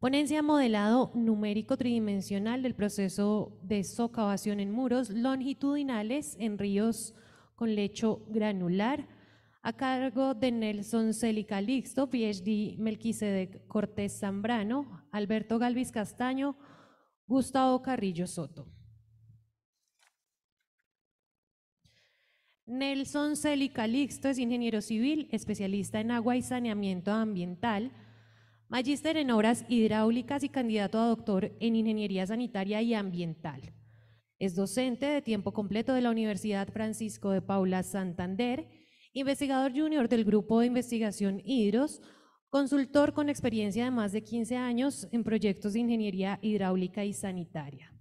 Ponencia modelado numérico tridimensional del proceso de socavación en muros longitudinales en ríos con lecho granular, a cargo de Nelson Celi Calixto, PhD Melquisedec Cortés Zambrano, Alberto Galvis Castaño, Gustavo Carrillo Soto. Nelson Celi Calixto es ingeniero civil, especialista en agua y saneamiento ambiental, magíster en obras hidráulicas y candidato a doctor en ingeniería sanitaria y ambiental. Es docente de tiempo completo de la Universidad Francisco de Paula Santander, investigador junior del Grupo de Investigación Hidros, consultor con experiencia de más de 15 años en proyectos de ingeniería hidráulica y sanitaria.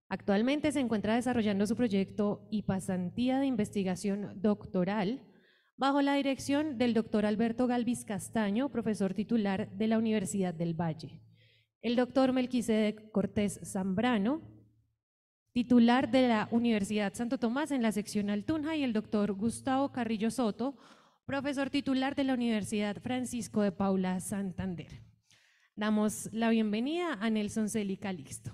Actualmente se encuentra desarrollando su proyecto y pasantía de investigación doctoral bajo la dirección del doctor Alberto Galvis Castaño, profesor titular de la Universidad del Valle, el doctor Melquisedec Cortés Zambrano, titular de la Universidad Santo Tomás en la sección Altunja, y el doctor Gustavo Carrillo Soto, profesor titular de la Universidad Francisco de Paula Santander. Damos la bienvenida a Nelson Celi Calixto.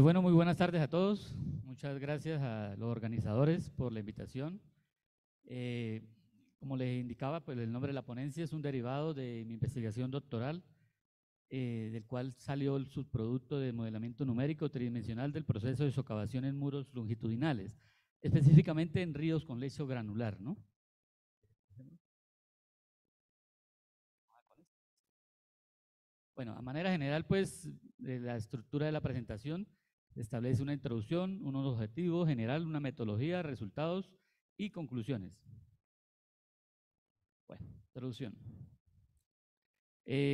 Bueno, muy buenas tardes a todos. Muchas gracias a los organizadores por la invitación. Como les indicaba, pues el nombre de la ponencia es un derivado de mi investigación doctoral, del cual salió el subproducto de modelamiento numérico tridimensional del proceso de socavación en muros longitudinales, específicamente en ríos con lecho granular, ¿no? Bueno, a manera general, pues, la estructura de la presentación establece una introducción, unos objetivos general, una metodología, resultados y conclusiones. Bueno, introducción.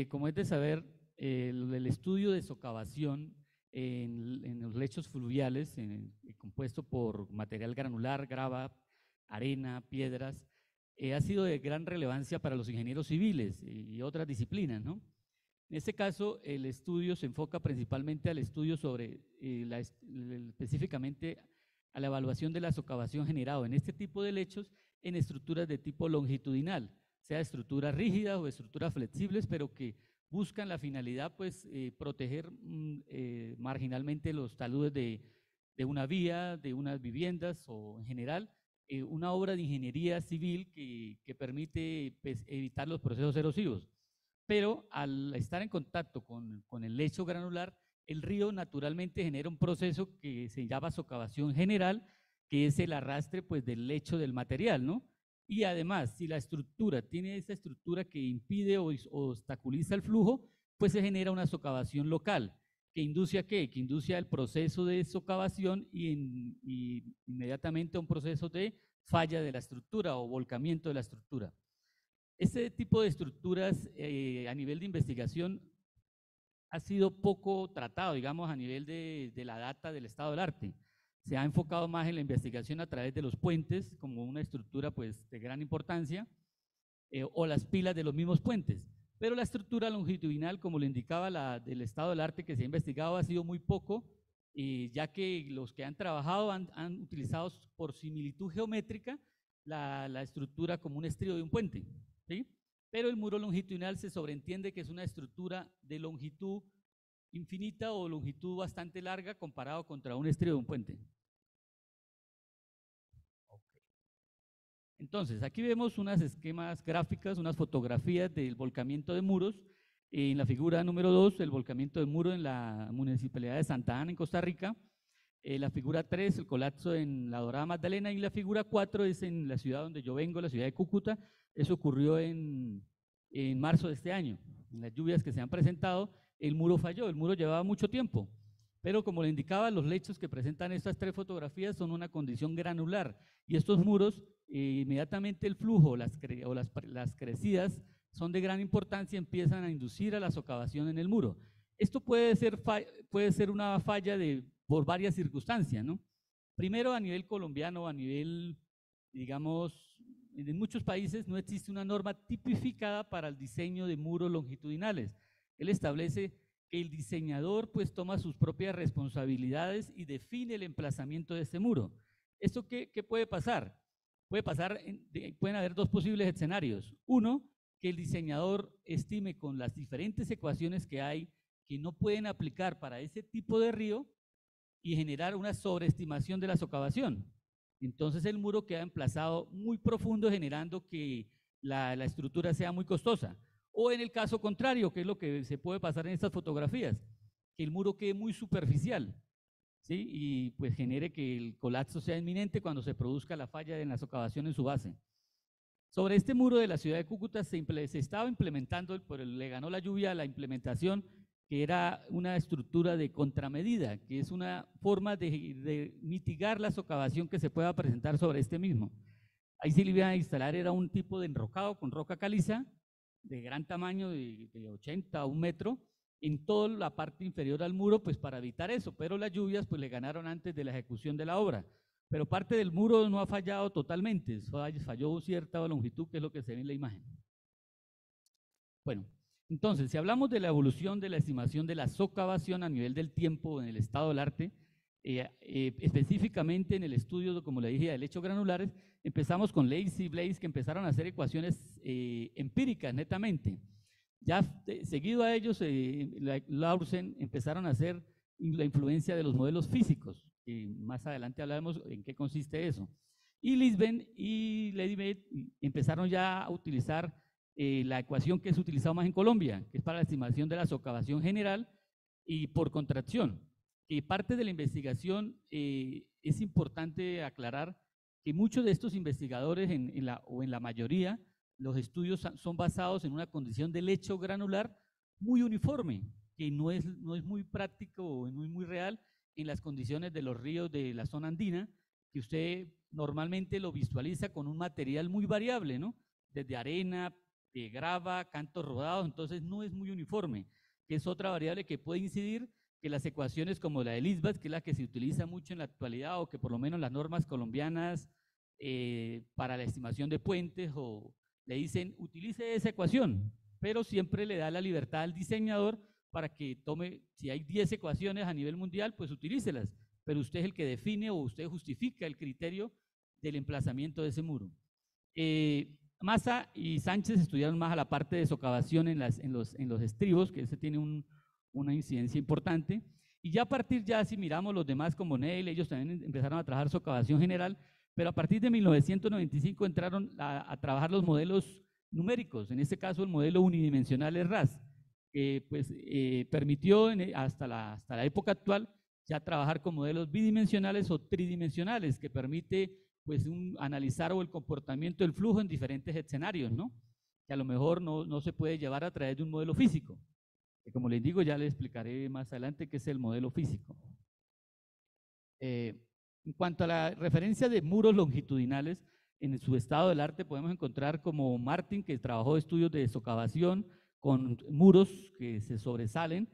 Como es de saber, el estudio de socavación en los lechos fluviales, compuesto por material granular, grava, arena, piedras, ha sido de gran relevancia para los ingenieros civiles y otras disciplinas, ¿no? En este caso, el estudio se enfoca principalmente al estudio sobre, específicamente a la evaluación de la socavación generada en este tipo de lechos en estructuras de tipo longitudinal, sea estructuras rígidas o estructuras flexibles, pero que buscan la finalidad, pues, proteger marginalmente los taludes de una vía, de unas viviendas o en general, una obra de ingeniería civil que permite, pues, evitar los procesos erosivos. Pero al estar en contacto con el lecho granular, el río naturalmente genera un proceso que se llama socavación general, que es el arrastre, pues, del lecho del material, ¿no? Y además, si la estructura tiene esa estructura que impide o obstaculiza el flujo, pues se genera una socavación local, que induce a ¿qué? Que induce al proceso de socavación y inmediatamente a un proceso de falla de la estructura o volcamiento de la estructura. Este tipo de estructuras a nivel de investigación ha sido poco tratado, digamos, a nivel de la data del estado del arte. Se ha enfocado más en la investigación a través de los puentes, como una estructura pues, de gran importancia, o las pilas de los mismos puentes. Pero la estructura longitudinal, como lo indicaba del estado del arte que se ha investigado, ha sido muy poco, ya que los que han trabajado han utilizado por similitud geométrica la estructura como un estribo de un puente, ¿sí? Pero el muro longitudinal se sobreentiende que es una estructura de longitud infinita o longitud bastante larga comparado contra un estribo de un puente. Entonces, aquí vemos unas esquemas gráficas, unas fotografías del volcamiento de muros. En la figura número 2, el volcamiento de muro en la municipalidad de Santa Ana, en Costa Rica. La figura 3, el colapso en la Dorada Magdalena. Y la figura 4 es en la ciudad donde yo vengo, la ciudad de Cúcuta. Eso ocurrió en marzo de este año. En las lluvias que se han presentado, el muro falló. El muro llevaba mucho tiempo. Pero como le indicaba, los lechos que presentan estas 3 fotografías son una condición granular. Y estos muros, inmediatamente el flujo las crecidas son de gran importancia y empiezan a inducir a la socavación en el muro. Esto puede ser una falla por varias circunstancias, ¿no? Primero, a nivel colombiano, a nivel, digamos, en muchos países no existe una norma tipificada para el diseño de muros longitudinales. Él establece que el diseñador pues toma sus propias responsabilidades y define el emplazamiento de este muro. ¿Esto qué puede pasar? Pueden haber 2 posibles escenarios. Uno, que el diseñador estime con las diferentes ecuaciones que hay que no pueden aplicar para ese tipo de río y generar una sobreestimación de la socavación. Entonces el muro queda emplazado muy profundo, generando que la estructura sea muy costosa. O en el caso contrario, que es lo que se puede pasar en estas fotografías, que el muro quede muy superficial, ¿sí? Y pues genere que el colapso sea inminente cuando se produzca la falla en la socavación en su base. Sobre este muro de la ciudad de Cúcuta se estaba implementando, pero le ganó la lluvia, la implementación, que era una estructura de contramedida, que es una forma de mitigar la socavación que se pueda presentar sobre este mismo. Ahí se le iba a instalar, era un tipo de enrocado con roca caliza, de gran tamaño, de 80 a 1 metro, en toda la parte inferior al muro, pues para evitar eso, pero las lluvias pues le ganaron antes de la ejecución de la obra. Pero parte del muro no ha fallado totalmente, falló cierta longitud, que es lo que se ve en la imagen. Bueno, entonces, si hablamos de la evolución de la estimación de la socavación a nivel del tiempo en el estado del arte, específicamente en el estudio, como le dije, de lechos granulares, empezamos con Lacey y Blaze, que empezaron a hacer ecuaciones empíricas netamente. Ya seguido a ellos, Lausen empezaron a hacer la influencia de los modelos físicos, y más adelante hablaremos en qué consiste eso. Y Lisbon y Lady Mead empezaron ya a utilizar la ecuación que es utilizada más en Colombia, que es para la estimación de la socavación general y por contracción. Y parte de la investigación es importante aclarar que muchos de estos investigadores, o en la mayoría, los estudios son basados en una condición de lecho granular muy uniforme, que no es muy práctico o no es muy real en las condiciones de los ríos de la zona andina, que usted normalmente lo visualiza con un material muy variable, ¿no? Desde arena, grava, cantos rodados, entonces no es muy uniforme, que es otra variable que puede incidir que las ecuaciones como la de Lisbeth, que es la que se utiliza mucho en la actualidad, o que por lo menos las normas colombianas para la estimación de puentes, o le dicen, utilice esa ecuación, pero siempre le da la libertad al diseñador para que tome, si hay 10 ecuaciones a nivel mundial, pues utilícelas, pero usted es el que define o usted justifica el criterio del emplazamiento de ese muro. Massa y Sánchez estudiaron más a la parte de socavación en los estribos, que ese tiene una incidencia importante, y ya a partir, si miramos los demás como Neil, ellos también empezaron a trabajar socavación general, pero a partir de 1995 entraron a trabajar los modelos numéricos, en este caso el modelo unidimensional RAS, que pues permitió hasta la época actual ya trabajar con modelos bidimensionales o tridimensionales, que permite pues analizar el comportamiento del flujo en diferentes escenarios, ¿no? Que a lo mejor no se puede llevar a través de un modelo físico, que como les digo, ya les explicaré más adelante qué es el modelo físico. En cuanto a la referencia de muros longitudinales, en su estado del arte podemos encontrar como Martin, que trabajó estudios de socavación con muros que se sobresalen,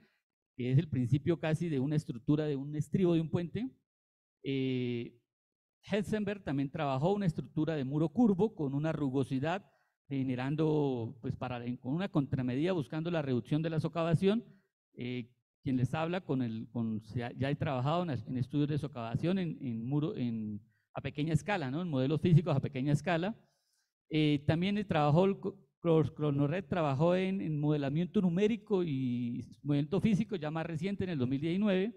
que es el principio casi de una estructura de un estribo de un puente. Hetzenberg también trabajó una estructura de muro curvo con una rugosidad, generando, pues con una contramedida, buscando la reducción de la socavación. Quien les habla ya he trabajado en estudios de socavación a pequeña escala, ¿no? En modelos físicos a pequeña escala. También Cronoret trabajó en modelamiento numérico y modelamiento físico, ya más reciente, en el 2019.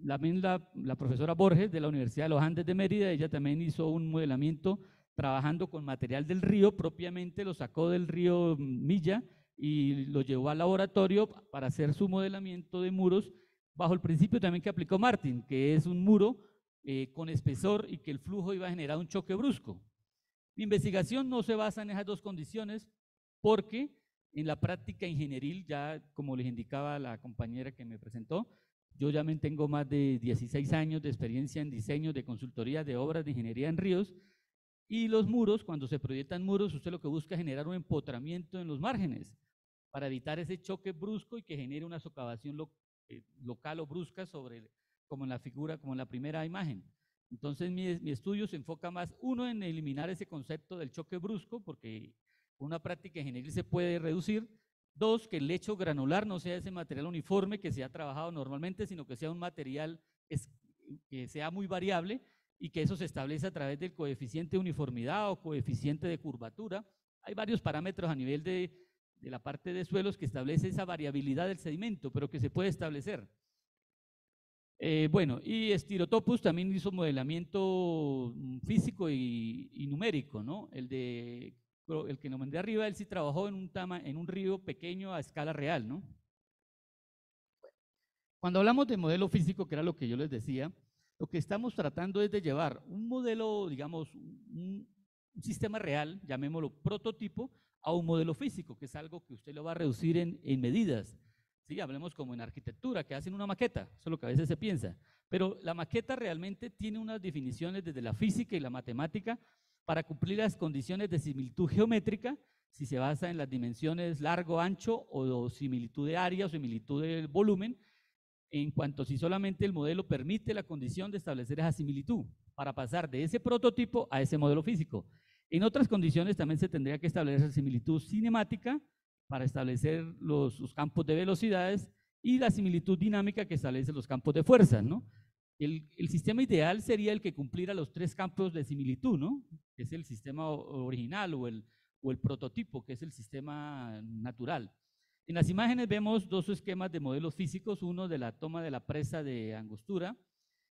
También la profesora Borges de la Universidad de los Andes de Mérida, ella también hizo un modelamiento trabajando con material del río, propiamente lo sacó del río Milla y lo llevó al laboratorio para hacer su modelamiento de muros bajo el principio también que aplicó Martin, que es un muro con espesor y que el flujo iba a generar un choque brusco. Mi investigación no se basa en esas dos condiciones porque en la práctica ingenieril, ya como les indicaba la compañera que me presentó, yo ya tengo más de 16 años de experiencia en diseño de consultoría de obras de ingeniería en ríos, y los muros, cuando se proyectan muros, usted lo que busca es generar un empotramiento en los márgenes para evitar ese choque brusco y que genere una socavación local o brusca como en la figura, como en la primera imagen. Entonces mi estudio se enfoca más, uno, en eliminar ese concepto del choque brusco, porque con una práctica ingenieril se puede reducir. Dos, que el lecho granular no sea ese material uniforme que se ha trabajado normalmente, sino que sea un material que sea muy variable y que eso se establece a través del coeficiente de uniformidad o coeficiente de curvatura. Hay varios parámetros a nivel de la parte de suelos que establece esa variabilidad del sedimento, pero que se puede establecer. Bueno, y Styropus también hizo modelamiento físico y numérico, ¿no? El que nos mandé arriba, él sí trabajó en un río pequeño a escala real, ¿no? Cuando hablamos de modelo físico, que era lo que yo les decía, lo que estamos tratando es de llevar un modelo, digamos, un sistema real, llamémoslo prototipo, a un modelo físico, que es algo que usted lo va a reducir en medidas. Sí, hablemos como en arquitectura, que hacen una maqueta, eso es lo que a veces se piensa, pero la maqueta realmente tiene unas definiciones desde la física y la matemática para cumplir las condiciones de similitud geométrica, si se basa en las dimensiones largo, ancho, o similitud de área o similitud del volumen, en cuanto si solamente el modelo permite la condición de establecer esa similitud, para pasar de ese prototipo a ese modelo físico. En otras condiciones también se tendría que establecer similitud cinemática para establecer los campos de velocidades y la similitud dinámica que establece los campos de fuerza, ¿no? El sistema ideal sería el que cumpliera los tres campos de similitud, ¿no? Que es el sistema original o el prototipo, que es el sistema natural. En las imágenes vemos dos esquemas de modelos físicos, uno de la toma de la presa de Angostura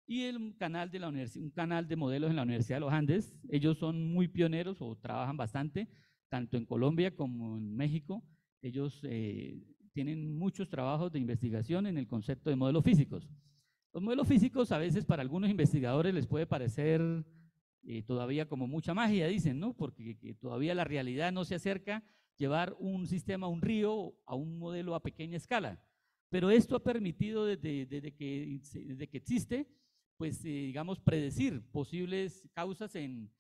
y un canal de modelos en la Universidad de los Andes. Ellos son muy pioneros o trabajan bastante, tanto en Colombia como en México. Ellos tienen muchos trabajos de investigación en el concepto de modelos físicos. Los modelos físicos a veces para algunos investigadores les puede parecer todavía como mucha magia, dicen, ¿no? Porque todavía la realidad no se acerca llevar un sistema, un río, a un modelo a pequeña escala. Pero esto ha permitido desde que existe, pues digamos, predecir posibles causas en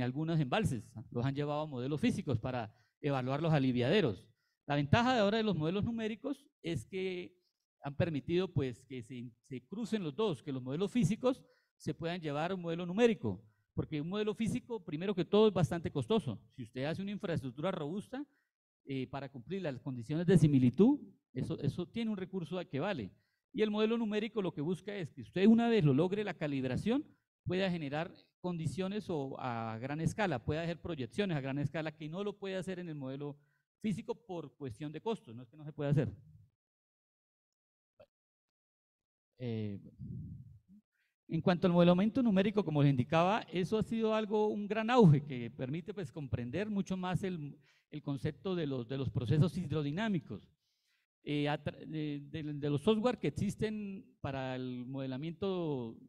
algunos embalses. Los han llevado a modelos físicos para evaluar los aliviaderos. La ventaja de ahora de los modelos numéricos es que han permitido pues que se crucen los dos, que los modelos físicos se puedan llevar a un modelo numérico, porque un modelo físico, primero que todo, es bastante costoso. Si usted hace una infraestructura robusta para cumplir las condiciones de similitud, eso tiene un recurso que vale. Y el modelo numérico lo que busca es que usted, una vez lo logre la calibración, pueda generar condiciones a gran escala, pueda hacer proyecciones a gran escala, que no lo puede hacer en el modelo físico por cuestión de costos, no es que no se pueda hacer. En cuanto al modelamiento numérico, como les indicaba, eso ha sido un gran auge que permite pues comprender mucho más el concepto de los procesos hidrodinámicos. De los software que existen para el modelamiento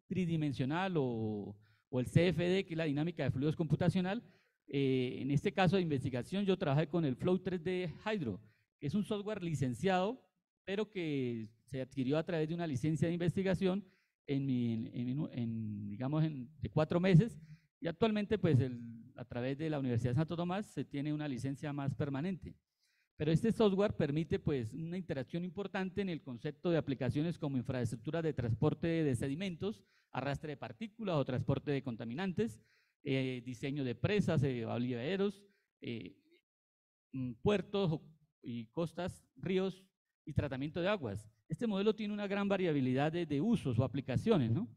tridimensional o el CFD, que es la dinámica de fluidos computacional, en este caso de investigación yo trabajé con el Flow 3D Hydro, que es un software licenciado, pero que se adquirió a través de una licencia de investigación, digamos, de 4 meses, y actualmente pues a través de la Universidad de Santo Tomás se tiene una licencia más permanente. Pero este software permite pues una interacción importante en el concepto de aplicaciones como infraestructura de transporte de sedimentos, arrastre de partículas o transporte de contaminantes, diseño de presas, oliveros, puertos y costas, ríos y tratamiento de aguas. Este modelo tiene una gran variabilidad de usos o aplicaciones, ¿no?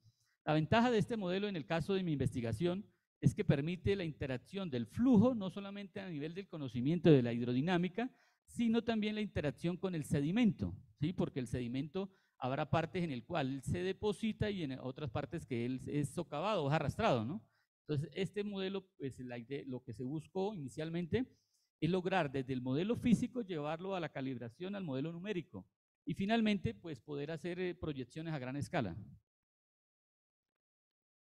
La ventaja de este modelo en el caso de mi investigación es que permite la interacción del flujo, no solamente a nivel del conocimiento de la hidrodinámica, sino también la interacción con el sedimento, ¿sí? Porque el sedimento habrá partes en el cual él se deposita y en otras partes que él es socavado o es arrastrado, ¿no? Entonces, este modelo, pues lo que se buscó inicialmente es lograr desde el modelo físico llevarlo a la calibración al modelo numérico y finalmente, pues poder hacer proyecciones a gran escala.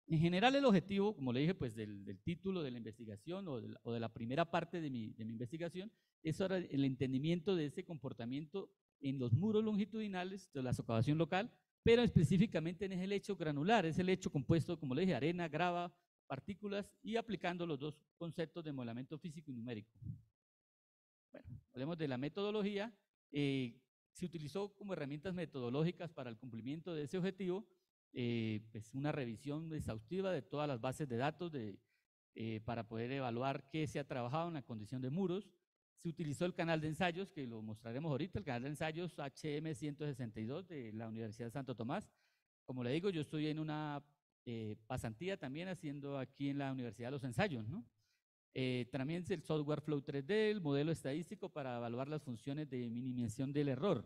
En general, el objetivo, como le dije, pues del título de la investigación o de la primera parte de mi investigación es ahora el entendimiento de ese comportamiento en los muros longitudinales de la socavación local, pero específicamente en el lecho granular, es el lecho compuesto, como le dije, arena, grava, partículas, y aplicando los dos conceptos de modelamiento físico y numérico. Bueno, hablemos de la metodología. Se utilizó como herramientas metodológicas para el cumplimiento de ese objetivo, pues una revisión exhaustiva de todas las bases de datos para poder evaluar qué se ha trabajado en la condición de muros. Se utilizó el canal de ensayos, que lo mostraremos ahorita, el canal de ensayos HM162 de la Universidad de Santo Tomás. Como le digo, yo estoy en una pasantía también haciendo aquí en la Universidad los ensayos, ¿no? También el software Flow 3D, el modelo estadístico para evaluar las funciones de minimización del error.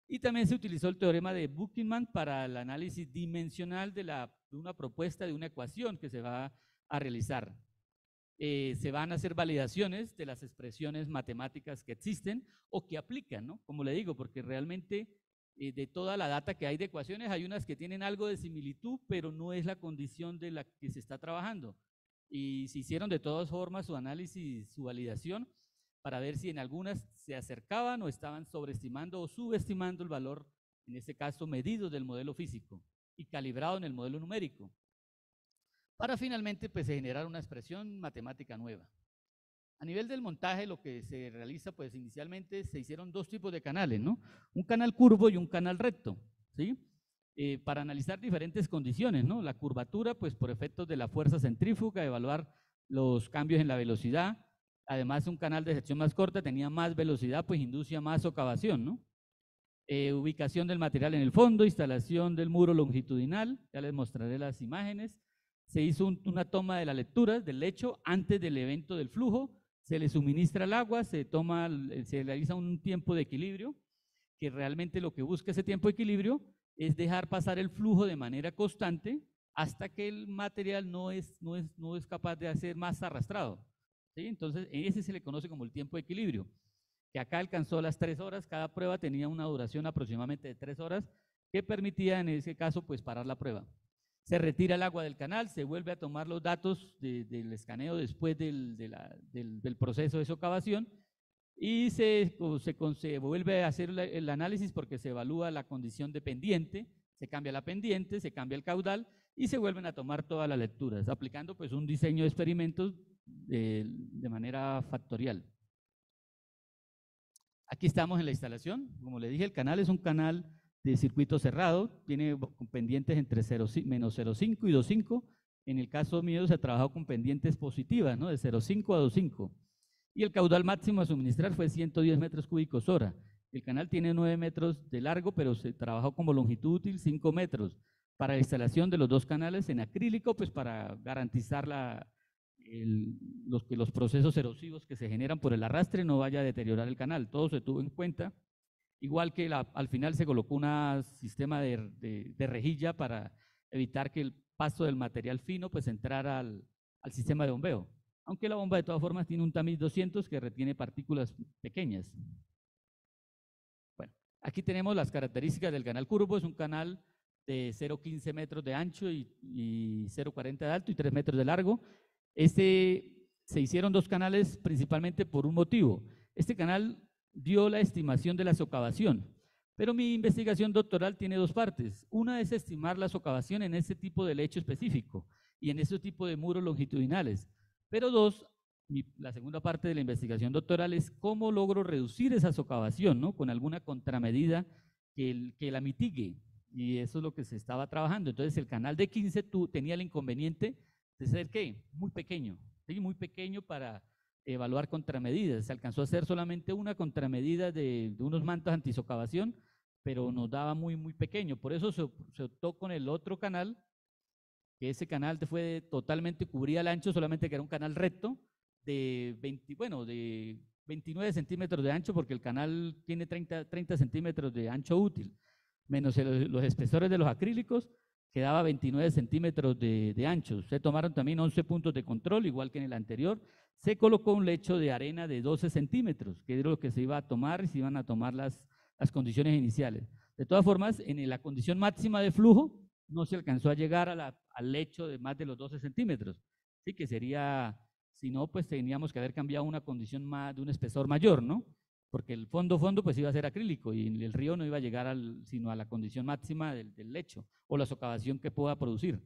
Y también se utilizó el teorema de Buchmann para el análisis dimensional de una propuesta de una ecuación que se va a realizar. Se van a hacer validaciones de las expresiones matemáticas que existen o que aplican, ¿no? Como le digo, porque realmente de toda la data que hay de ecuaciones, hay unas que tienen algo de similitud, pero no es la condición de la que se está trabajando. Y se hicieron de todas formas su análisis, su validación, para ver si en algunas se acercaban o estaban sobreestimando o subestimando el valor, en este caso medido del modelo físico y calibrado en el modelo numérico, para finalmente pues generar una expresión matemática nueva. A nivel del montaje, lo que se realiza, pues inicialmente se hicieron dos tipos de canales, ¿no? Un canal curvo y un canal recto, ¿sí? Para analizar diferentes condiciones, ¿no? La curvatura, pues por efectos de la fuerza centrífuga, evaluar los cambios en la velocidad. Además, un canal de sección más corta tenía más velocidad, pues inducía más socavación, ¿no? Ubicación del material en el fondo, instalación del muro longitudinal, ya les mostraré las imágenes. Se hizo una toma de las lecturas del lecho antes del evento del flujo, se le suministra el agua, se realiza un tiempo de equilibrio, que realmente lo que busca ese tiempo de equilibrio es dejar pasar el flujo de manera constante hasta que el material no es capaz de hacer más arrastrado, ¿sí? Entonces, ese se le conoce como el tiempo de equilibrio, que acá alcanzó las 3 horas, cada prueba tenía una duración aproximadamente de 3 horas, que permitía en ese caso pues parar la prueba. Se retira el agua del canal, se vuelve a tomar los datos del escaneo después del proceso de socavación y se vuelve a hacer el análisis porque se evalúa la condición de pendiente, se cambia la pendiente, se cambia el caudal y se vuelven a tomar todas las lecturas, aplicando pues un diseño de experimentos de manera factorial. Aquí estamos en la instalación. Como le dije, el canal es un canal de circuito cerrado, tiene pendientes entre menos 0,5 y 2,5. En el caso mío se ha trabajado con pendientes positivas, ¿no? De 0,5 a 2,5. Y el caudal máximo a suministrar fue 110 metros cúbicos hora. El canal tiene 9 metros de largo, pero se trabajó como longitud útil 5 metros para la instalación de los dos canales en acrílico, pues para garantizar que los procesos erosivos que se generan por el arrastre no vaya a deteriorar el canal. Todo se tuvo en cuenta. Igual que al final se colocó un sistema de rejilla para evitar que el paso del material fino pues entrara al sistema de bombeo. Aunque la bomba de todas formas tiene un tamiz 200 que retiene partículas pequeñas. Bueno, aquí tenemos las características del canal curvo. Es un canal de 0,15 metros de ancho y 0,40 de alto y 3 metros de largo. Se hicieron dos canales principalmente por un motivo. Este canal dio la estimación de la socavación, Pero mi investigación doctoral tiene dos partes. Una es estimar la socavación en ese tipo de lecho específico y en ese tipo de muros longitudinales. Pero dos, la segunda parte de la investigación doctoral es cómo logro reducir esa socavación, ¿no? Con alguna contramedida que la mitigue. Y eso es lo que se estaba trabajando. Entonces el canal de 15 tenía el inconveniente de ser, ¿qué? Muy pequeño, ¿sí? Muy pequeño para evaluar contramedidas. Se alcanzó a hacer solamente una contramedida de unos mantos antisocavación, pero nos daba muy pequeño. Por eso se optó con el otro canal, que ese canal fue totalmente, cubría el ancho, solamente que era un canal recto de 29 centímetros de ancho, porque el canal tiene 30 centímetros de ancho útil, menos los espesores de los acrílicos, que daba 29 centímetros de ancho. Se tomaron también 11 puntos de control, igual que en el anterior. Se colocó un lecho de arena de 12 centímetros, que era lo que se iba a tomar y se iban a tomar las condiciones iniciales. De todas formas, en la condición máxima de flujo, no se alcanzó a llegar al lecho de más de los 12 centímetros. Sí, que sería, si no, pues teníamos que haber cambiado una condición más, de un espesor mayor, ¿no? Porque el fondo pues iba a ser acrílico y el río no iba a llegar sino a la condición máxima del lecho o la socavación que pueda producir.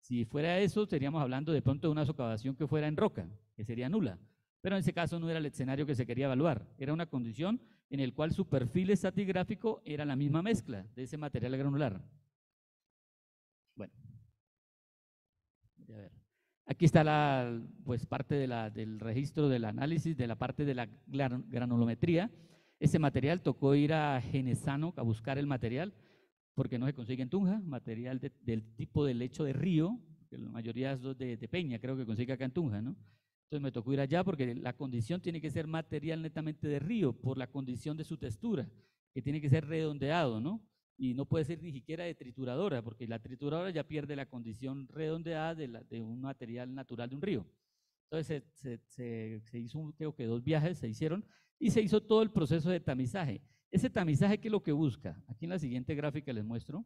Si fuera eso, estaríamos hablando de pronto de una socavación que fuera en roca, que sería nula. Pero en ese caso no era el escenario que se quería evaluar, era una condición en la cual su perfil estratigráfico era la misma mezcla de ese material granular. Bueno, a ver. Aquí está pues parte del registro del análisis de la parte de la granulometría. Ese material tocó ir a Genesano a buscar el material, porque no se consigue en Tunja, material del tipo de lecho de río, que la mayoría es de peña, creo que consigue acá en Tunja, ¿no? Entonces me tocó ir allá porque la condición tiene que ser material netamente de río, por la condición de su textura, que tiene que ser redondeado, ¿no? Y no puede ser ni siquiera de trituradora, porque la trituradora ya pierde la condición redondeada de un material natural de un río. Entonces se hizo, creo que 2 viajes se hicieron, y se hizo todo el proceso de tamizaje. Ese tamizaje, ¿qué es lo que busca? Aquí en la siguiente gráfica les muestro.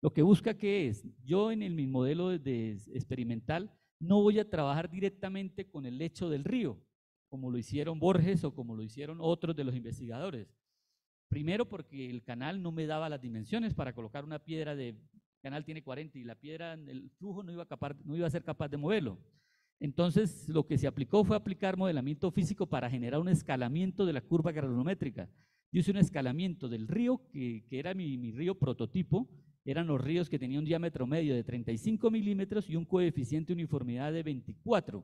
Lo que busca, ¿qué es? Yo en mi modelo experimental no voy a trabajar directamente con el lecho del río, como lo hicieron Borges o como lo hicieron otros de los investigadores. Primero porque el canal no me daba las dimensiones para colocar una piedra el canal tiene 40 y la piedra, el flujo no iba a ser capaz de moverlo. Entonces lo que se aplicó fue aplicar modelamiento físico para generar un escalamiento de la curva granulométrica. Yo hice un escalamiento del río, que era mi río prototipo, eran los ríos que tenían un diámetro medio de 35 milímetros y un coeficiente de uniformidad de 24.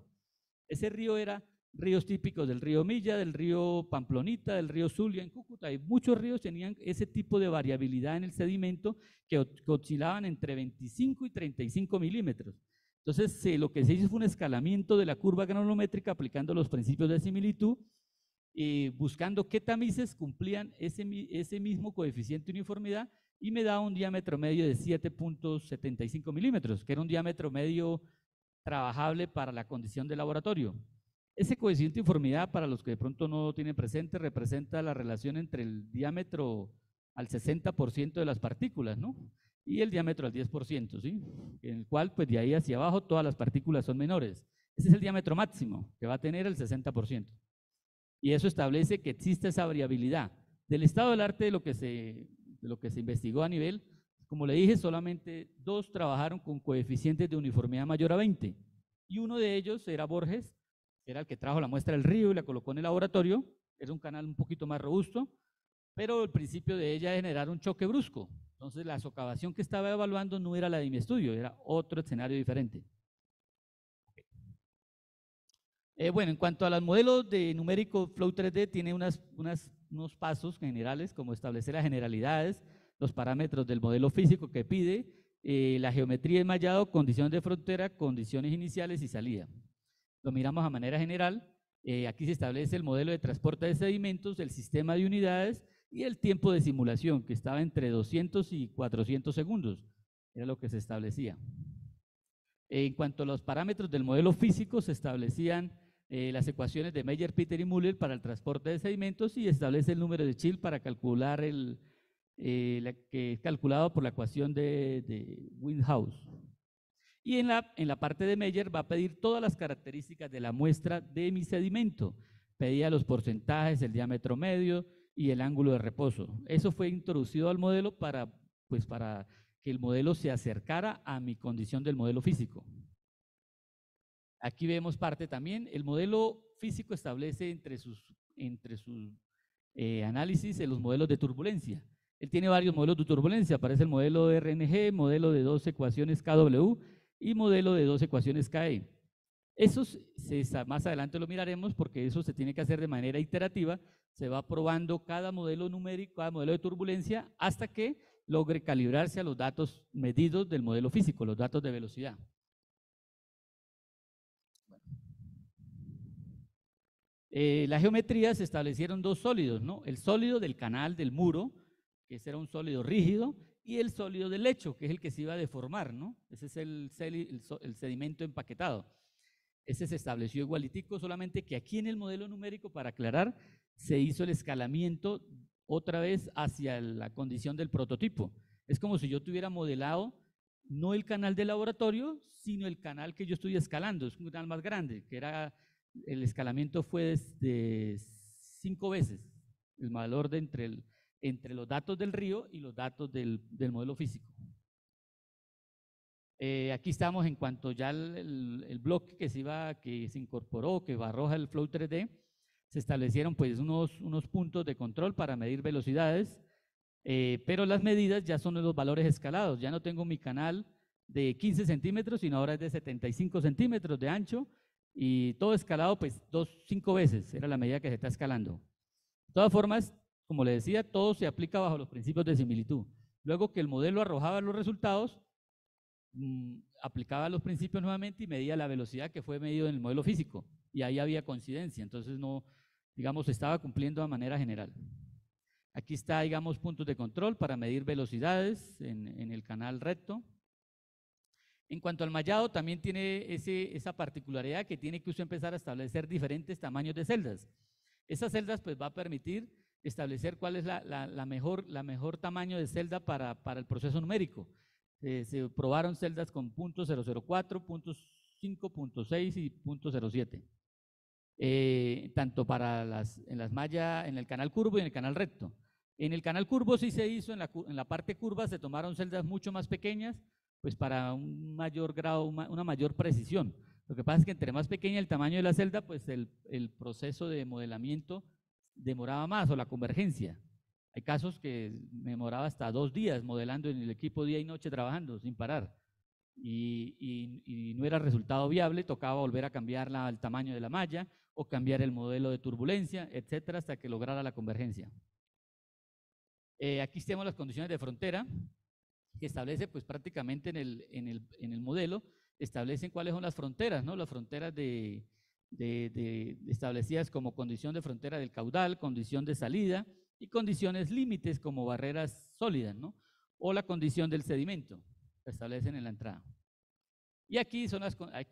Ese río era ríos típicos del río Milla, del río Pamplonita, del río Zulia en Cúcuta, y muchos ríos tenían ese tipo de variabilidad en el sedimento que oscilaban entre 25 y 35 milímetros. Entonces, lo que se hizo fue un escalamiento de la curva granulométrica aplicando los principios de similitud, buscando qué tamices cumplían ese mismo coeficiente de uniformidad, y me da un diámetro medio de 7.75 milímetros, que era un diámetro medio trabajable para la condición de laboratorio. Ese coeficiente de uniformidad, para los que de pronto no lo tienen presente, representa la relación entre el diámetro al 60% de las partículas, ¿no? Y el diámetro al 10%, ¿sí? En el cual, pues de ahí hacia abajo, todas las partículas son menores. Ese es el diámetro máximo que va a tener el 60%. Y eso establece que existe esa variabilidad. Del estado del arte de lo que se investigó a nivel, como le dije, solamente 2 trabajaron con coeficientes de uniformidad mayor a 20. Y uno de ellos era Borges, era el que trajo la muestra del río y la colocó en el laboratorio. Era un canal un poquito más robusto, pero el principio de ella es generar un choque brusco. Entonces la socavación que estaba evaluando no era la de mi estudio, era otro escenario diferente. Bueno, en cuanto a los modelos de numérico Flow 3D, tiene unos pasos generales, como establecer las generalidades, los parámetros del modelo físico que pide, la geometría de mallado, condiciones de frontera, condiciones iniciales y salida. Lo miramos a manera general. Aquí se establece el modelo de transporte de sedimentos, el sistema de unidades y el tiempo de simulación, que estaba entre 200 y 400 segundos, era lo que se establecía. En cuanto a los parámetros del modelo físico, se establecían las ecuaciones de Meyer, Peter y Müller para el transporte de sedimentos, y establece el número de Chill para calcular que es calculado por la ecuación de Windhouse. Y en la parte de Meyer va a pedir todas las características de la muestra de mi sedimento. Pedía los porcentajes, el diámetro medio, y el ángulo de reposo. Eso fue introducido al modelo para que el modelo se acercara a mi condición del modelo físico. Aquí vemos parte también. El modelo físico establece entre sus análisis los modelos de turbulencia. Él tiene varios modelos de turbulencia. Aparece el modelo de RNG, modelo de 2 ecuaciones KW y modelo de 2 ecuaciones KE. Esos más adelante lo miraremos porque eso se tiene que hacer de manera iterativa. Se va probando cada modelo numérico, cada modelo de turbulencia hasta que logre calibrarse a los datos medidos del modelo físico, los datos de velocidad. La geometría se establecieron dos sólidos, ¿no? El sólido del canal del muro, que ese era un sólido rígido, y el sólido del lecho, que es el que se iba a deformar, ¿no? Ese es el sedimento empaquetado. Ese se estableció igualitico, solamente que aquí en el modelo numérico, para aclarar, se hizo el escalamiento otra vez hacia la condición del prototipo. Es como si yo tuviera modelado no el canal del laboratorio, sino el canal que yo estoy escalando. Es un canal más grande, que era, el escalamiento fue de 5 veces el valor de entre los datos del río y los datos del modelo físico. Aquí estamos en cuanto ya el bloque que se incorporó, que arroja el Flow 3D, se establecieron pues unos puntos de control para medir velocidades, pero las medidas ya son de los valores escalados. Ya no tengo mi canal de 15 centímetros, sino ahora es de 75 centímetros de ancho, y todo escalado pues 5 veces, era la medida que se está escalando. De todas formas, como le decía, todo se aplica bajo los principios de similitud. Luego que el modelo arrojaba los resultados, aplicaba los principios nuevamente y medía la velocidad que fue medido en el modelo físico, y ahí había coincidencia, entonces no, digamos, se estaba cumpliendo de manera general. Aquí está, digamos, puntos de control para medir velocidades en el canal recto. En cuanto al mallado, también tiene esa particularidad que tiene que usted empezar a establecer diferentes tamaños de celdas. Esas celdas pues va a permitir establecer cuál es la mejor tamaño de celda para el proceso numérico. Se probaron celdas con puntos .004, puntos .5, .6 y .07. Tanto para en las mallas, en el canal curvo y en el canal recto. En el canal curvo sí se hizo, en la parte curva se tomaron celdas mucho más pequeñas, pues para un mayor grado, una mayor precisión. Lo que pasa es que entre más pequeña el tamaño de la celda, pues el proceso de modelamiento demoraba más, o la convergencia. Hay casos que me demoraba hasta 2 días modelando en el equipo día y noche trabajando sin parar. Y no era resultado viable, tocaba volver a cambiar el tamaño de la malla o cambiar el modelo de turbulencia, etcétera, hasta que lograra la convergencia. Aquí tenemos las condiciones de frontera, que establece pues prácticamente en el modelo, establecen cuáles son las fronteras, ¿no? Las fronteras establecidas como condición de frontera del caudal, condición de salida y condiciones límites como barreras sólidas, ¿no? O la condición del sedimento, se establecen en la entrada. Y aquí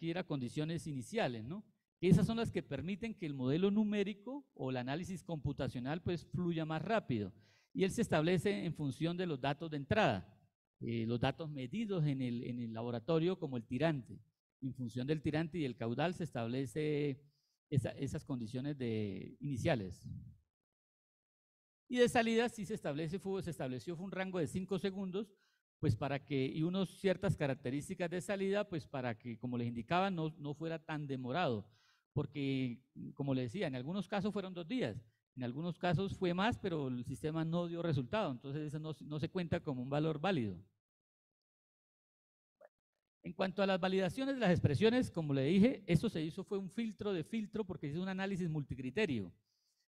eran condiciones iniciales, ¿no? Y esas son las que permiten que el modelo numérico o el análisis computacional pues fluya más rápido. Y él se establece en función de los datos de entrada, los datos medidos en el laboratorio como el tirante. En función del tirante y el caudal se establece esas condiciones iniciales. Y de salida sí se estableció un rango de 5 segundos, pues y ciertas características de salida, pues para que, como les indicaba, no fuera tan demorado. Porque, como les decía, en algunos casos fueron 2 días, en algunos casos fue más, pero el sistema no dio resultado, entonces eso no se cuenta como un valor válido. En cuanto a las validaciones de las expresiones, como le dije, eso se hizo, fue un filtro porque se hizo un análisis multicriterio.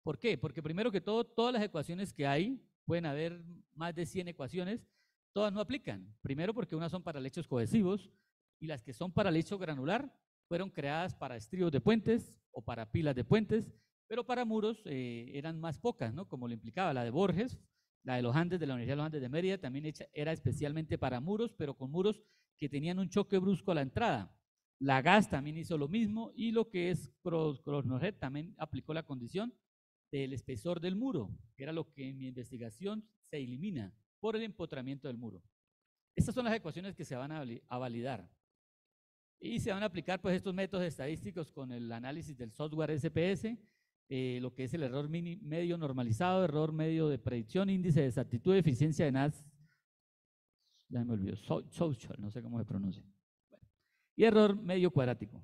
¿Por qué? Porque primero que todo, todas las ecuaciones que hay, pueden haber más de 100 ecuaciones, todas no aplican. Primero porque unas son para lechos cohesivos y las que son para lecho granular fueron creadas para estribos de puentes o para pilas de puentes, pero para muros eran más pocas, ¿no? Como lo implicaba la de Borges, la de los Andes, de la Universidad de los Andes de Mérida, también era especialmente para muros, pero con muros que tenían un choque brusco a la entrada. La GAS también hizo lo mismo, y lo que es Crossnojet también aplicó la condición del espesor del muro, que era lo que en mi investigación se elimina por el empotramiento del muro. Estas son las ecuaciones que se van a validar. Y se van a aplicar pues estos métodos estadísticos con el análisis del software SPS, lo que es el error medio normalizado, error medio de predicción, índice de exactitud, eficiencia de NAS, ya me olvidó, social, no sé cómo se pronuncia, y error medio cuadrático.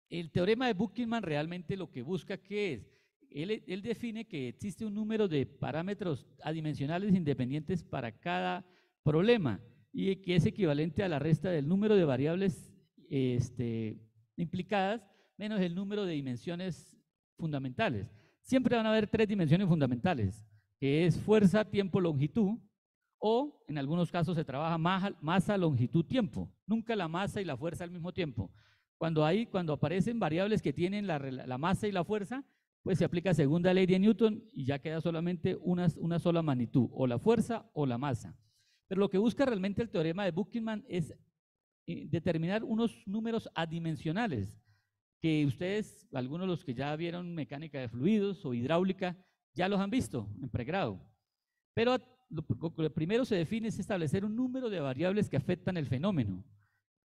El teorema de Buchmann realmente lo que busca, ¿qué es? Él define que existe un número de parámetros adimensionales independientes para cada problema y que es equivalente a la resta del número de variables implicadas menos el número de dimensiones fundamentales. Siempre van a haber 3 dimensiones fundamentales, que es fuerza, tiempo, longitud, o en algunos casos se trabaja masa, longitud, tiempo. Nunca la masa y la fuerza al mismo tiempo. Cuando aparecen variables que tienen la masa y la fuerza, pues se aplica segunda ley de Newton y ya queda solamente una sola magnitud, o la fuerza o la masa. Pero lo que busca realmente el teorema de Buchmann es determinar unos números adimensionales, que ustedes, algunos de los que ya vieron mecánica de fluidos o hidráulica, ya los han visto en pregrado. Pero lo primero se define es establecer un número de variables que afectan el fenómeno.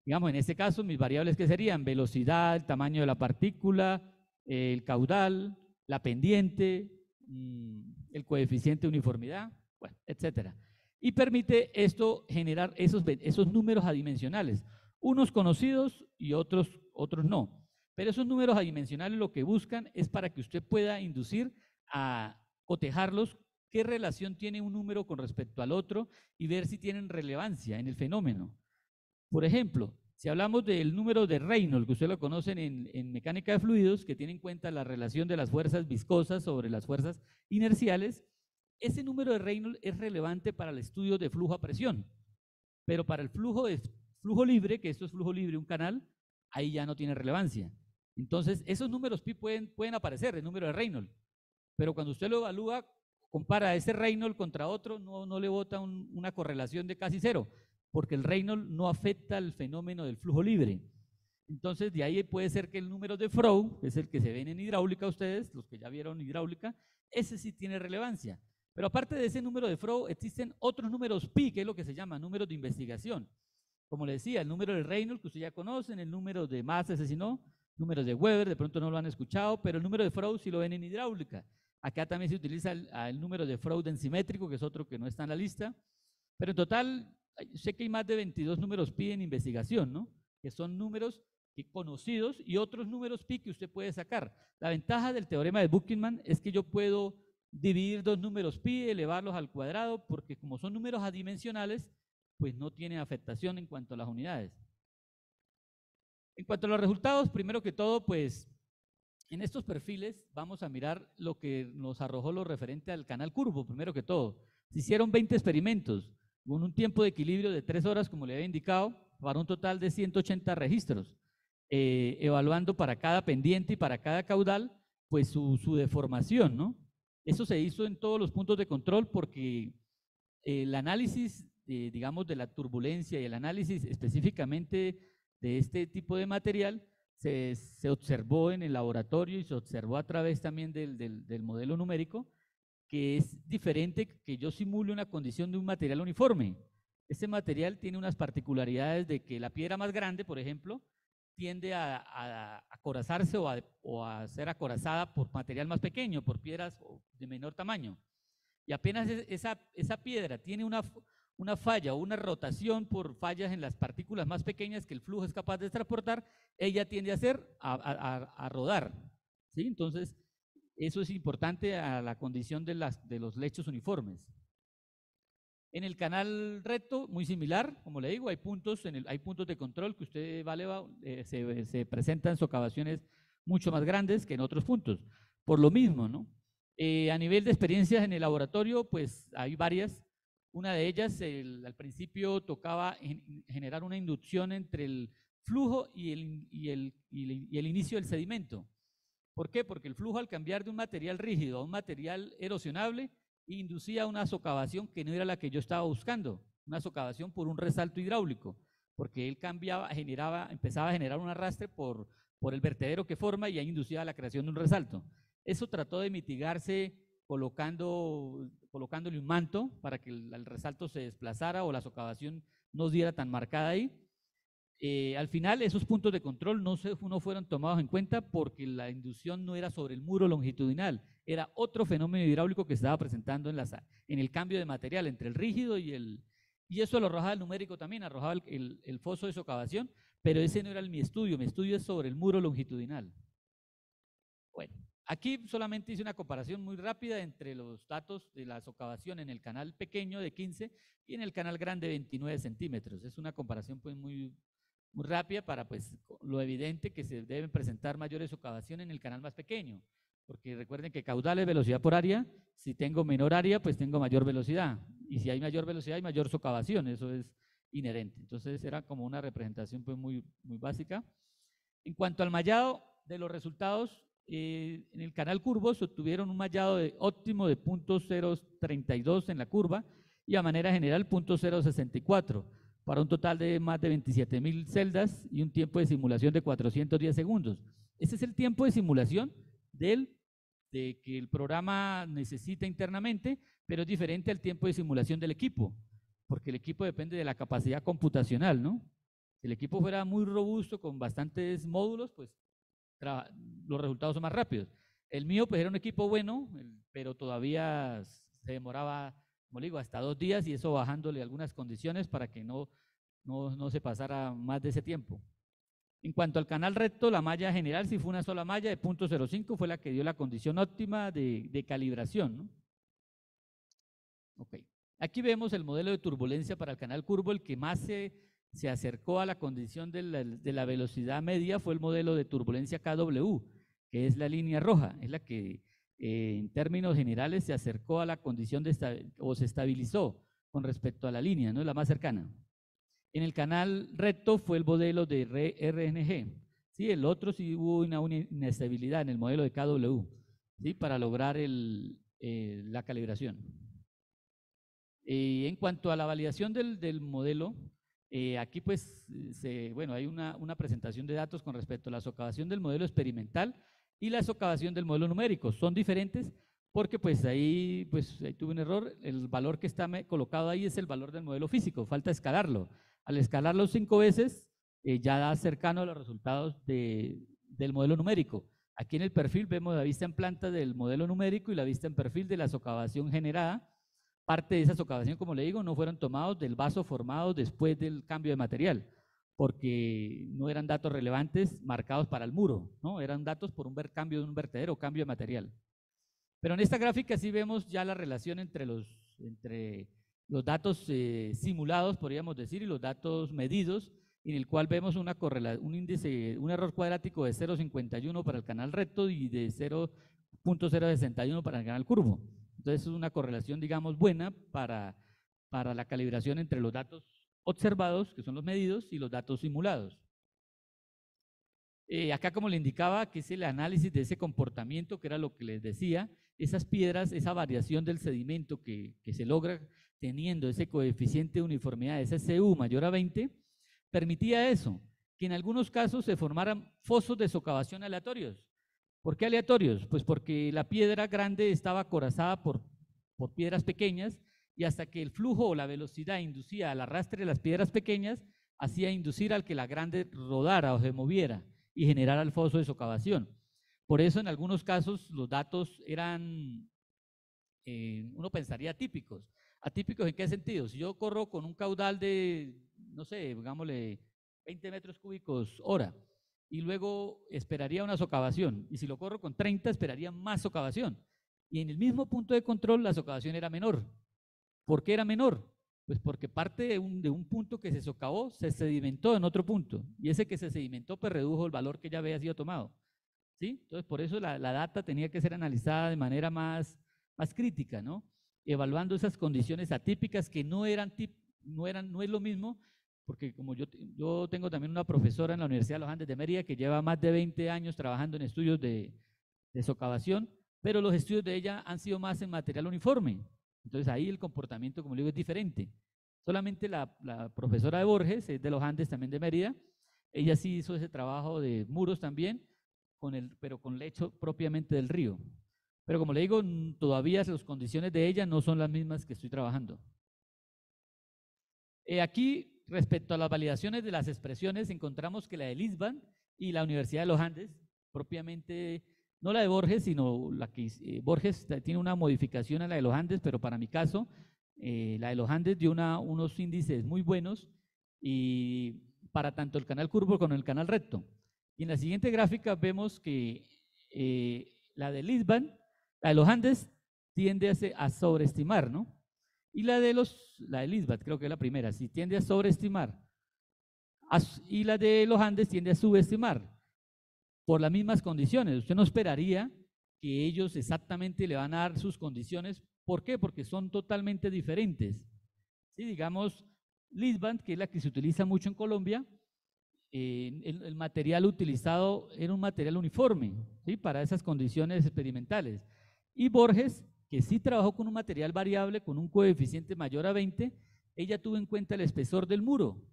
Digamos, en este caso, mis variables que serían velocidad, el tamaño de la partícula, el caudal, la pendiente, el coeficiente de uniformidad, bueno, etcétera. Y permite esto generar esos números adimensionales, unos conocidos y otros no. Pero esos números adimensionales lo que buscan es para que usted pueda inducir a cotejarlos, qué relación tiene un número con respecto al otro y ver si tienen relevancia en el fenómeno. Por ejemplo, si hablamos del número de Reynolds, que ustedes lo conocen en mecánica de fluidos, que tiene en cuenta la relación de las fuerzas viscosas sobre las fuerzas inerciales, ese número de Reynolds es relevante para el estudio de flujo a presión, pero para el flujo libre, que esto es flujo libre, un canal, ahí ya no tiene relevancia. Entonces, esos números pi pueden aparecer, el número de Reynolds, pero cuando usted lo evalúa, compara ese Reynolds contra otro, no le bota una correlación de casi cero, porque el Reynolds no afecta el fenómeno del flujo libre. Entonces, de ahí puede ser que el número de Froh, que es el que se ven en hidráulica ustedes, los que ya vieron hidráulica, ese sí tiene relevancia. Pero aparte de ese número de Froh, existen otros números pi, que es lo que se llama números de investigación. Como le decía, el número de Reynolds, que ustedes ya conocen, el número de masa, ese sí no, números de Weber, de pronto no lo han escuchado, pero el número de Froh sí lo ven en hidráulica. Acá también se utiliza el número de Froh densimétrico, que es otro que no está en la lista. Pero en total, sé que hay más de 22 números pi en investigación, ¿no? Que son números conocidos y otros números pi que usted puede sacar. La ventaja del teorema de Buchmann es que yo puedo dividir 2 números pi, elevarlos al cuadrado, porque como son números adimensionales, pues no tienen afectación en cuanto a las unidades. En cuanto a los resultados, primero que todo, pues en estos perfiles vamos a mirar lo que nos arrojó lo referente al canal curvo, primero que todo. Se hicieron 20 experimentos con un tiempo de equilibrio de 3 horas, como le había indicado, para un total de 180 registros, evaluando para cada pendiente y para cada caudal, pues su deformación, ¿no? Eso se hizo en todos los puntos de control porque el análisis, digamos, de la turbulencia y el análisis específicamente de este tipo de material se observó en el laboratorio y se observó a través también del modelo numérico, que es diferente que yo simule una condición de un material uniforme. Este material tiene unas particularidades de que la piedra más grande, por ejemplo, tiende a acorazarse o a ser acorazada por material más pequeño, por piedras de menor tamaño. Y apenas esa piedra tiene una falla o una rotación por fallas en las partículas más pequeñas que el flujo es capaz de transportar, ella tiende a rodar, ¿sí? Entonces, eso es importante a la condición de los lechos uniformes. En el canal recto, muy similar, como le digo, hay puntos de control que usted se presentan socavaciones mucho más grandes que en otros puntos. Por lo mismo, ¿no? A nivel de experiencias en el laboratorio, pues hay varias. Una de ellas, al principio tocaba generar una inducción entre el flujo y el inicio del sedimento. ¿Por qué? Porque el flujo, al cambiar de un material rígido a un material erosionable, inducía una socavación que no era la que yo estaba buscando, una socavación por un resalto hidráulico, porque él empezaba a generar un arrastre por el vertedero que forma y ahí inducía la creación de un resalto. Eso trató de mitigarse colocándole un manto para que el resalto se desplazara o la socavación no diera tan marcada ahí. Al final, esos puntos de control no fueron tomados en cuenta porque la inducción no era sobre el muro longitudinal, era otro fenómeno hidráulico que se estaba presentando en el cambio de material entre el rígido y eso lo arrojaba el numérico también, arrojaba el foso de socavación, pero ese no era mi estudio es sobre el muro longitudinal. Bueno, aquí solamente hice una comparación muy rápida entre los datos de la socavación en el canal pequeño de 15 y en el canal grande de 29 centímetros. Es una comparación pues muy rápida para pues lo evidente que se deben presentar mayores socavaciones en el canal más pequeño, porque recuerden que caudal es velocidad por área, si tengo menor área pues tengo mayor velocidad, y si hay mayor velocidad hay mayor socavación, eso es inherente. Entonces era como una representación pues muy básica. En cuanto al mallado de los resultados, en el canal curvo se obtuvieron un mallado óptimo de 0.032 en la curva y a manera general 0.064 para un total de más de 27.000 celdas y un tiempo de simulación de 410 segundos. Ese es el tiempo de simulación de que el programa necesita internamente, pero es diferente al tiempo de simulación del equipo, porque el equipo depende de la capacidad computacional, ¿no? Si el equipo fuera muy robusto, con bastantes módulos, pues los resultados son más rápidos. El mío pues era un equipo bueno, pero todavía se demoraba, como digo, hasta 2 días y eso bajándole algunas condiciones para que no se pasara más de ese tiempo. En cuanto al canal recto, la malla general, si fue una sola malla de 0.05, fue la que dio la condición óptima de calibración, ¿no? Okay. Aquí vemos el modelo de turbulencia para el canal curvo, el que más se acercó a la condición de la velocidad media fue el modelo de turbulencia KW, que es la línea roja, es la que en términos generales se acercó a la condición o se estabilizó con respecto a la línea, ¿no? La más cercana. En el canal recto fue el modelo de RNG, ¿sí? El otro sí hubo una inestabilidad en el modelo de KW, ¿sí? Para lograr la calibración. En cuanto a la validación del modelo, aquí pues, bueno, hay una presentación de datos con respecto a la socavación del modelo experimental y la socavación del modelo numérico. Son diferentes porque pues ahí tuve un error, el valor que está colocado ahí es el valor del modelo físico, falta escalarlo. Al escalarlo 5 veces, ya da cercano a los resultados del modelo numérico. Aquí en el perfil vemos la vista en planta del modelo numérico y la vista en perfil de la socavación generada. Parte de esa socavación, como le digo, no fueron tomados del vaso formado después del cambio de material, porque no eran datos relevantes marcados para el muro, ¿no? Eran datos por un cambio de un vertedero o cambio de material. Pero en esta gráfica sí vemos ya la relación entre los datos simulados, podríamos decir, y los datos medidos, en el cual vemos un error cuadrático de 0.51 para el canal recto y de 0.061 para el canal curvo. Entonces es una correlación, digamos, buena para la calibración entre los datos observados, que son los medidos, y los datos simulados. Acá, como le indicaba, que es el análisis de ese comportamiento, que era lo que les decía, esas piedras, esa variación del sedimento que se logra teniendo ese coeficiente de uniformidad, ese CU mayor a 20, permitía eso, que en algunos casos se formaran fosos de socavación aleatorios. ¿Por qué aleatorios? Pues porque la piedra grande estaba acorazada por piedras pequeñas y hasta que el flujo o la velocidad inducía al arrastre de las piedras pequeñas, hacía inducir al que la grande rodara o se moviera y generara el foso de socavación. Por eso en algunos casos los datos eran, uno pensaría atípicos. ¿Atípicos en qué sentido? Si yo corro con un caudal de, no sé, digámosle 20 metros cúbicos hora, y luego esperaría una socavación, y si lo corro con 30 esperaría más socavación, y en el mismo punto de control la socavación era menor. ¿Por qué era menor? Pues porque parte de un punto que se socavó se sedimentó en otro punto, y ese que se sedimentó pues redujo el valor que ya había sido tomado, ¿sí? Entonces por eso la data tenía que ser analizada de manera más crítica, ¿no? Evaluando esas condiciones atípicas que no es lo mismo, porque como yo tengo también una profesora en la Universidad de los Andes de Mérida que lleva más de 20 años trabajando en estudios de socavación, pero los estudios de ella han sido más en material uniforme. Entonces ahí el comportamiento, como le digo, es diferente. Solamente la profesora de Borges, es de los Andes también de Mérida, ella sí hizo ese trabajo de muros también, pero con lecho propiamente del río. Pero como le digo, todavía las condiciones de ella no son las mismas que estoy trabajando. Aquí respecto a las validaciones de las expresiones, encontramos que la de Lisbon y la Universidad de los Andes, propiamente, no la de Borges, sino la que Borges tiene una modificación a la de los Andes, pero para mi caso, la de los Andes dio unos índices muy buenos y para tanto el canal curvo como el canal recto. Y en la siguiente gráfica vemos que la de Lisbon, la de los Andes, tiende a sobreestimar, ¿no? Y la de Lisbon, creo que es la primera, sí, tiende a sobreestimar. Y la de los Andes tiende a subestimar por las mismas condiciones. Usted no esperaría que ellos exactamente le van a dar sus condiciones. ¿Por qué? Porque son totalmente diferentes. ¿Sí? Digamos, Lisbon, que es la que se utiliza mucho en Colombia, el material utilizado era un material uniforme, ¿sí? Para esas condiciones experimentales. Y Borges, que sí trabajó con un material variable, con un coeficiente mayor a 20, ella tuvo en cuenta el espesor del muro.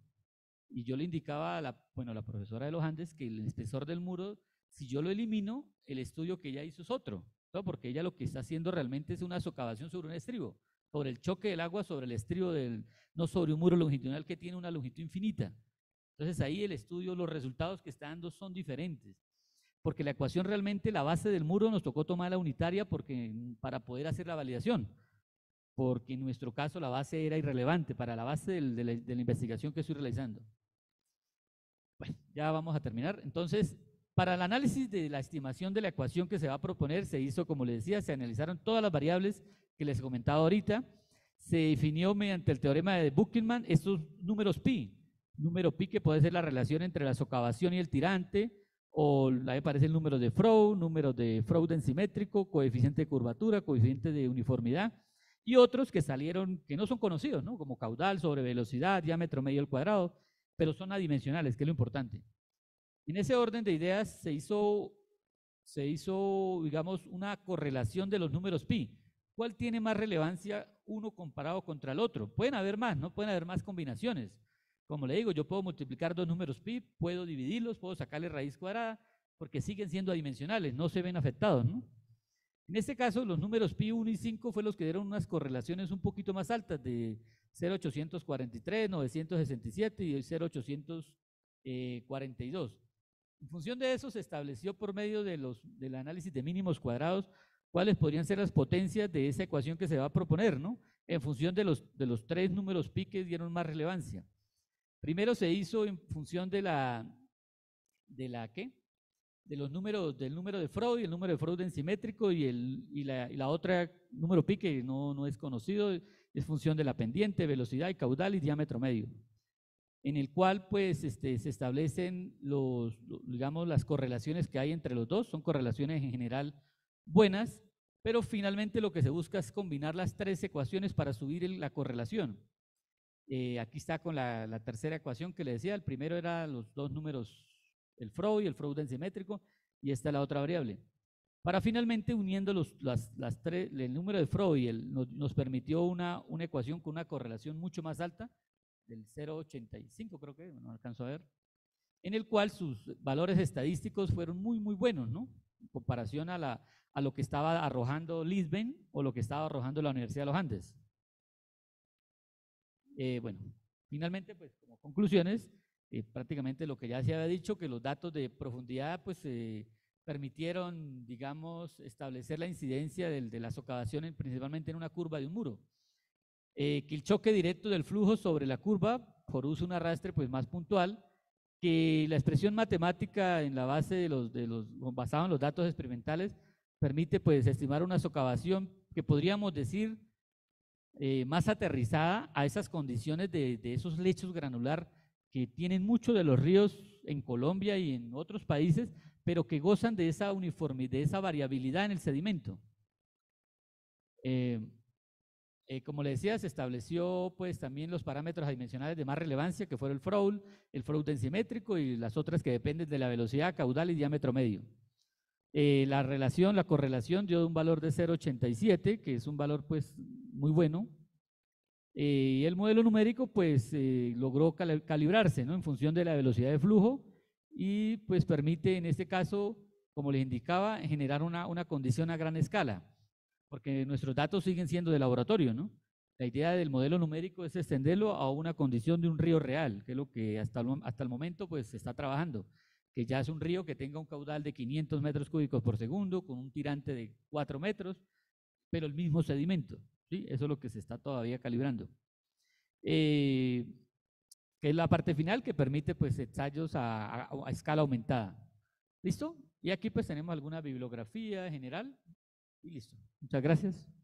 Y yo le indicaba a la profesora de los Andes que el espesor del muro, si yo lo elimino, el estudio que ella hizo es otro, ¿no? Porque ella lo que está haciendo realmente es una socavación sobre un estribo, sobre el choque del agua sobre el estribo, no sobre un muro longitudinal que tiene una longitud infinita. Entonces ahí el estudio, los resultados que está dando son diferentes, porque la ecuación realmente, la base del muro nos tocó tomar la unitaria para poder hacer la validación, porque en nuestro caso la base era irrelevante para la base de la investigación que estoy realizando. Bueno, ya vamos a terminar. Entonces, para el análisis de la estimación de la ecuación que se va a proponer, se hizo, como les decía, se analizaron todas las variables que les comentaba ahorita, se definió mediante el teorema de Buckelmann estos números pi, número pi que puede ser la relación entre la socavación y el tirante, o ahí aparecen números de Froude densimétrico, coeficiente de curvatura, coeficiente de uniformidad, y otros que salieron, que no son conocidos, ¿no? Como caudal sobre velocidad, diámetro medio al cuadrado, pero son adimensionales, que es lo importante. En ese orden de ideas se hizo, digamos, una correlación de los números pi. ¿Cuál tiene más relevancia uno comparado contra el otro? Pueden haber más, ¿no? Pueden haber más combinaciones. Como le digo, yo puedo multiplicar dos números pi, puedo dividirlos, puedo sacarle raíz cuadrada, porque siguen siendo adimensionales, no se ven afectados, ¿no? En este caso, los números pi 1 y 5 fueron los que dieron unas correlaciones un poquito más altas, de 0,843, 967 y 0,842. En función de eso se estableció por medio del análisis de mínimos cuadrados cuáles podrían ser las potencias de esa ecuación que se va a proponer, ¿no? En función de los tres números pi que dieron más relevancia. Primero se hizo en función del número de Froude, y el número de Froude densimétrico y la otra número pi que no es conocido, es función de la pendiente, velocidad y caudal y diámetro medio, en el cual pues se establecen digamos, las correlaciones que hay entre los dos. Son correlaciones en general buenas, pero finalmente lo que se busca es combinar las tres ecuaciones para subir la correlación. Aquí está con la tercera ecuación que le decía. El primero era los dos números, el Froude y el Froude densimétrico, y esta es la otra variable. Para finalmente, uniendo el número de Froude nos permitió una ecuación con una correlación mucho más alta, del 0,85 creo que, no alcanzo a ver, en el cual sus valores estadísticos fueron muy, muy buenos, ¿no? En comparación a lo que estaba arrojando Lisbon o lo que estaba arrojando la Universidad de los Andes. Bueno, finalmente, pues como conclusiones, prácticamente lo que ya se había dicho, que los datos de profundidad pues permitieron, digamos, establecer la incidencia de la socavación principalmente en una curva de un muro. Que el choque directo del flujo sobre la curva produce un arrastre pues más puntual, que la expresión matemática en la base basado en los datos experimentales permite pues estimar una socavación que podríamos decir más aterrizada a esas condiciones de esos lechos granular que tienen muchos de los ríos en Colombia y en otros países, pero que gozan de esa uniformidad, de esa variabilidad en el sedimento. Como le decía, se estableció pues también los parámetros adimensionales de más relevancia, que fueron el Froude densimétrico y las otras que dependen de la velocidad, caudal y diámetro medio. La correlación dio un valor de 0,87, que es un valor pues muy bueno. Y el modelo numérico pues logró calibrarse, ¿no? En función de la velocidad de flujo, y pues permite en este caso, como les indicaba, generar una condición a gran escala, porque nuestros datos siguen siendo de laboratorio, ¿no? La idea del modelo numérico es extenderlo a una condición de un río real, que es lo que hasta el momento pues se está trabajando, que ya es un río que tenga un caudal de 500 metros cúbicos por segundo, con un tirante de 4 metros, pero el mismo sedimento, ¿sí? Eso es lo que se está todavía calibrando. Que es la parte final que permite pues ensayos a escala aumentada. ¿Listo? Y aquí pues tenemos alguna bibliografía general y listo. Muchas gracias.